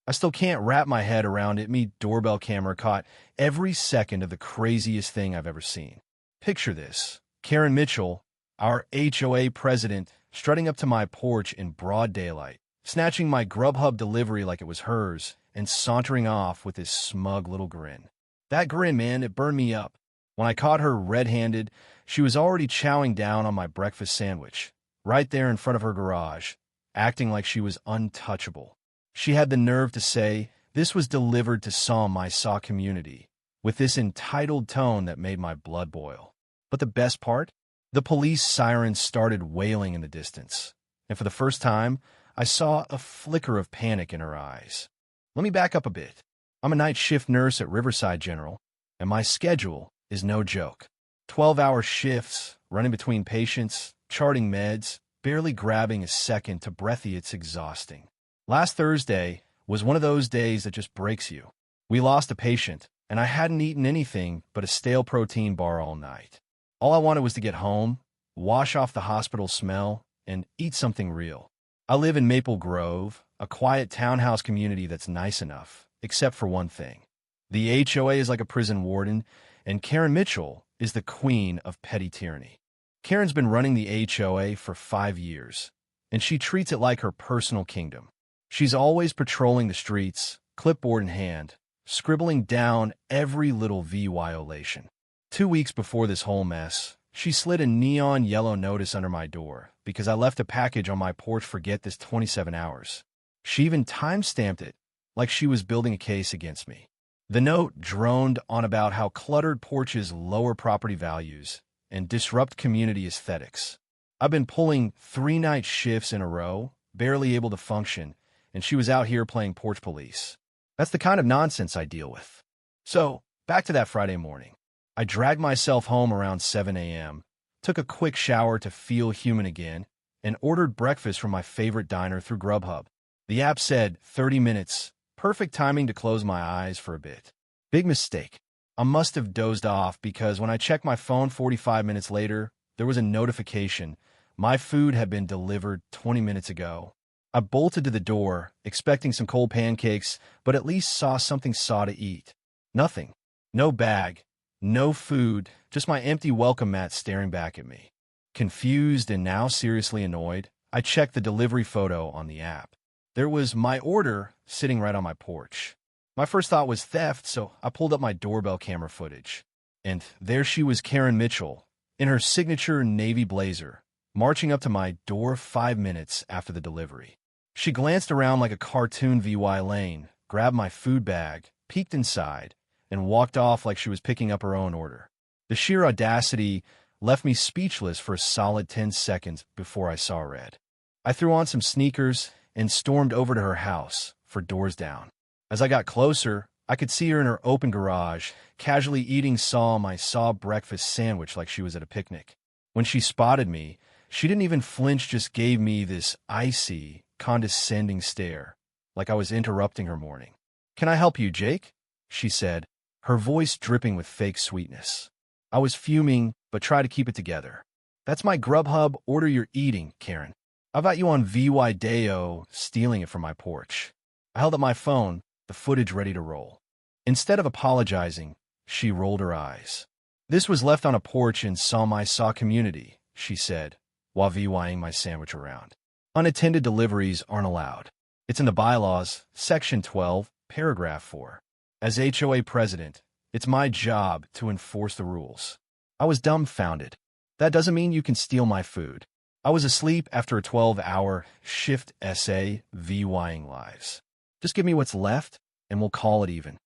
I still can't wrap my head around it. Me doorbell camera caught every second of the craziest thing I've ever seen. Picture this. Karen Mitchell, our HOA president, strutting up to my porch in broad daylight, snatching my Grubhub delivery like it was hers, and sauntering off with his smug little grin. That grin, man, it burned me up. When I caught her red-handed, she was already chowing down on my breakfast sandwich, right there in front of her garage, acting like she was untouchable. She had the nerve to say this was delivered to my SAW community, with this entitled tone that made my blood boil. But the best part? The police sirens started wailing in the distance, and for the first time, I saw a flicker of panic in her eyes. Let me back up a bit. I'm a night shift nurse at Riverside General, and my schedule is no joke. 12-hour shifts, running between patients, charting meds, barely grabbing a second to breathe. It's exhausting. Last Thursday was one of those days that just breaks you. We lost a patient, and I hadn't eaten anything but a stale protein bar all night. All I wanted was to get home, wash off the hospital smell, and eat something real. I live in Maple Grove, a quiet townhouse community that's nice enough, except for one thing. The HOA is like a prison warden, and Karen Mitchell is the queen of petty tyranny. Karen's been running the HOA for 5 years, and she treats it like her personal kingdom. She's always patrolling the streets, clipboard in hand, scribbling down every little violation. 2 weeks before this whole mess, she slid a neon yellow notice under my door because I left a package on my porch for, get this, 27 hours. She even time-stamped it like she was building a case against me. The note droned on about how cluttered porches lower property values and disrupt community aesthetics. I've been pulling 3 night shifts in a row, barely able to function, and she was out here playing porch police. That's the kind of nonsense I deal with. So, back to that Friday morning. I dragged myself home around 7 a.m., took a quick shower to feel human again, and ordered breakfast from my favorite diner through Grubhub. The app said 30 minutes, perfect timing to close my eyes for a bit. Big mistake. I must have dozed off because when I checked my phone 45 minutes later, there was a notification. My food had been delivered 20 minutes ago. I bolted to the door, expecting some cold pancakes, but at least saw something to eat. Nothing. No bag. No food, just my empty welcome mat staring back at me. Confused and now seriously annoyed, I checked the delivery photo on the app. There was my order sitting right on my porch. My first thought was theft, so I pulled up my doorbell camera footage. And there she was, Karen Mitchell, in her signature navy blazer, marching up to my door 5 minutes after the delivery. She glanced around like a cartoon lane, grabbed my food bag, peeked inside, and walked off like she was picking up her own order. The sheer audacity left me speechless for a solid 10 seconds before I saw red. I threw on some sneakers and stormed over to her house, for doors down. As I got closer, I could see her in her open garage, casually eating my breakfast sandwich like she was at a picnic. When she spotted me, she didn't even flinch, just gave me this icy, condescending stare, like I was interrupting her morning. "Can I help you, Jake?" she said, her voice dripping with fake sweetness. I was fuming, but tried to keep it together. "That's my Grubhub order you're eating, Karen. I've got you on video stealing it from my porch." I held up my phone, the footage ready to roll. Instead of apologizing, she rolled her eyes. "This was left on a porch in my SAW community," she said, while VYing my sandwich around. "Unattended deliveries aren't allowed. It's in the bylaws, Section 12, Paragraph 4. As HOA president, it's my job to enforce the rules." I was dumbfounded. "That doesn't mean you can steal my food." I was asleep after a 12-hour shift essay VYing lives. "Just give me what's left, and we'll call it even."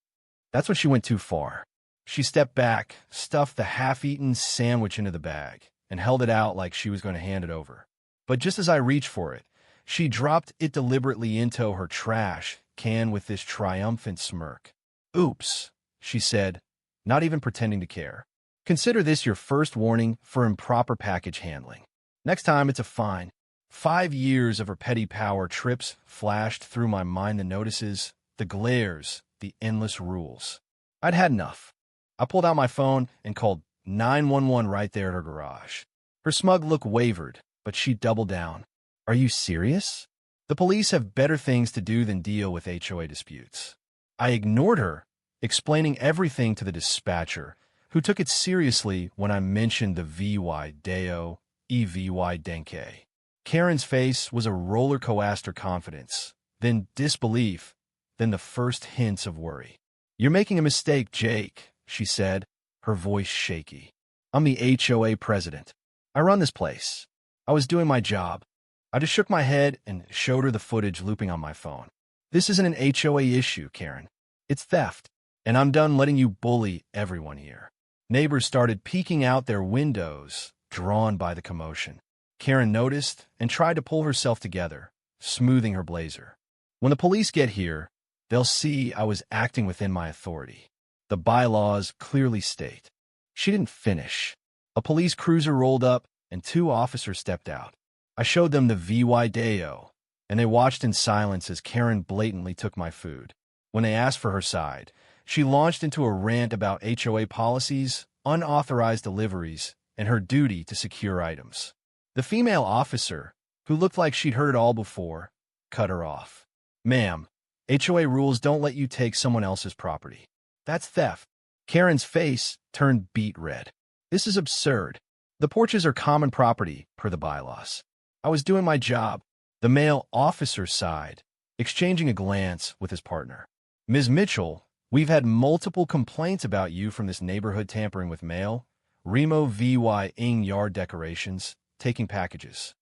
That's when she went too far. She stepped back, stuffed the half-eaten sandwich into the bag, and held it out like she was going to hand it over. But just as I reached for it, she dropped it deliberately into her trash can with this triumphant smirk. "Oops," she said, not even pretending to care. "Consider this your first warning for improper package handling. Next time, it's a fine." 5 years of her petty power trips flashed through my mind, the notices, the glares, the endless rules. I'd had enough. I pulled out my phone and called 911 right there at her garage. Her smug look wavered, but she doubled down. "Are you serious?" The police have better things to do than deal with HOA disputes. I ignored her, explaining everything to the dispatcher, who took it seriously when I mentioned the VY Deo, EVY Denke. Karen's face was a roller coaster confidence, then disbelief, then the first hints of worry. "You're making a mistake, Jake," she said, her voice shaky. "I'm the HOA president. I run this place. I was doing my job." I just shook my head and showed her the footage looping on my phone. "This isn't an HOA issue, Karen. It's theft, and I'm done letting you bully everyone here." Neighbors started peeking out their windows, drawn by the commotion. Karen noticed and tried to pull herself together, smoothing her blazer. "When the police get here, they'll see I was acting within my authority. The bylaws clearly state." She didn't finish. A police cruiser rolled up, and 2 officers stepped out. I showed them the VY Deo, and they watched in silence as Karen blatantly took my food. When they asked for her side, she launched into a rant about HOA policies, unauthorized deliveries, and her duty to secure items. The female officer, who looked like she'd heard it all before, cut her off. "Ma'am, HOA rules don't let you take someone else's property. That's theft." Karen's face turned beet red. "This is absurd. The porches are common property, per the bylaws. I was doing my job." The male officer sighed, exchanging a glance with his partner. "Ms. Mitchell, we've had multiple complaints about you from this neighborhood tampering with mail, Remo VY ing yard decorations, taking packages."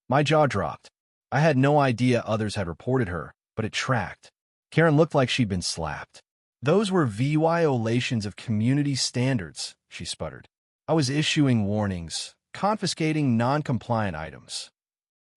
My jaw dropped. I had no idea others had reported her, but it tracked. Karen looked like she'd been slapped. "Those were violations of community standards," she sputtered. "I was issuing warnings, confiscating non-compliant items."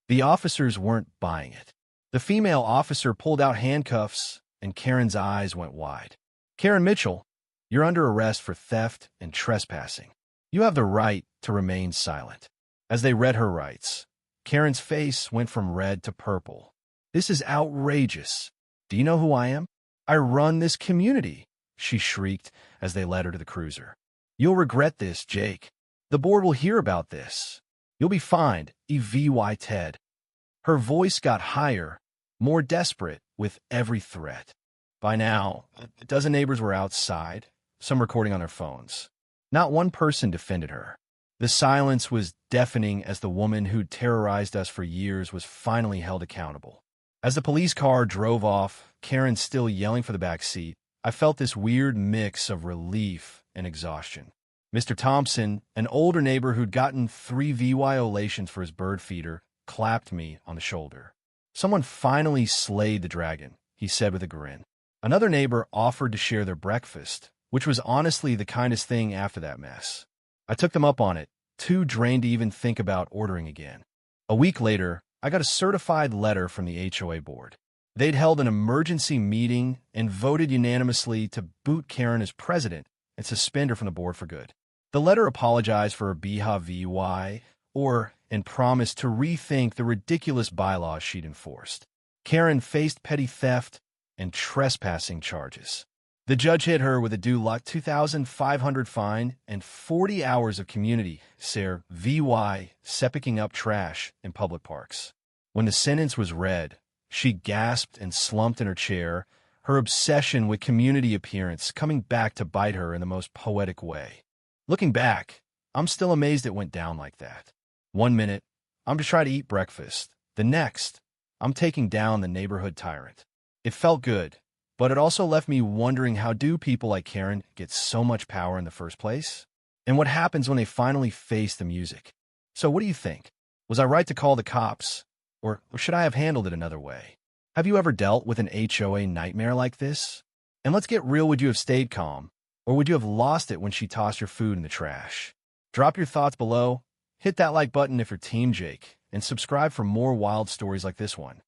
The officers weren't buying it. The female officer pulled out handcuffs, and Karen's eyes went wide. "Karen Mitchell, you're under arrest for theft and trespassing. You have the right to remain silent." As they read her rights, Karen's face went from red to purple. "This is outrageous. Do you know who I am? I run this community," she shrieked as they led her to the cruiser. "You'll regret this, Jake. The board will hear about this. You'll be fined, EVY Ted." Her voice got higher, more desperate with every threat. By now, a dozen neighbors were outside, some recording on their phones. Not one person defended her. The silence was deafening as the woman who'd terrorized us for years was finally held accountable. As the police car drove off, Karen still yelling for the back seat, I felt this weird mix of relief and exhaustion. Mr. Thompson, an older neighbor who'd gotten 3 violations for his bird feeder, clapped me on the shoulder. "Someone finally slayed the dragon," he said with a grin. Another neighbor offered to share their breakfast, which was honestly the kindest thing after that mess. I took them up on it, too drained to even think about ordering again. A week later, I got a certified letter from the HOA board. They'd held an emergency meeting and voted unanimously to boot Karen as president and suspend her from the board for good. The letter apologized for her BHA-VY and promised to rethink the ridiculous bylaws she'd enforced. Karen faced petty theft and trespassing charges. The judge hit her with a due $2,500 fine and 40 hours of community ser VY sepicking up trash in public parks. When the sentence was read, she gasped and slumped in her chair, her obsession with community appearance coming back to bite her in the most poetic way. Looking back, I'm still amazed it went down like that. One minute, I'm just trying to eat breakfast. The next, I'm taking down the neighborhood tyrant. It felt good, but it also left me wondering, how do people like Karen get so much power in the first place? And what happens when they finally face the music? So what do you think? Was I right to call the cops? Or should I have handled it another way? Have you ever dealt with an HOA nightmare like this? And let's get real, would you have stayed calm? Or would you have lost it when she tossed your food in the trash? Drop your thoughts below, hit that like button if you're Team Jake, and subscribe for more wild stories like this one.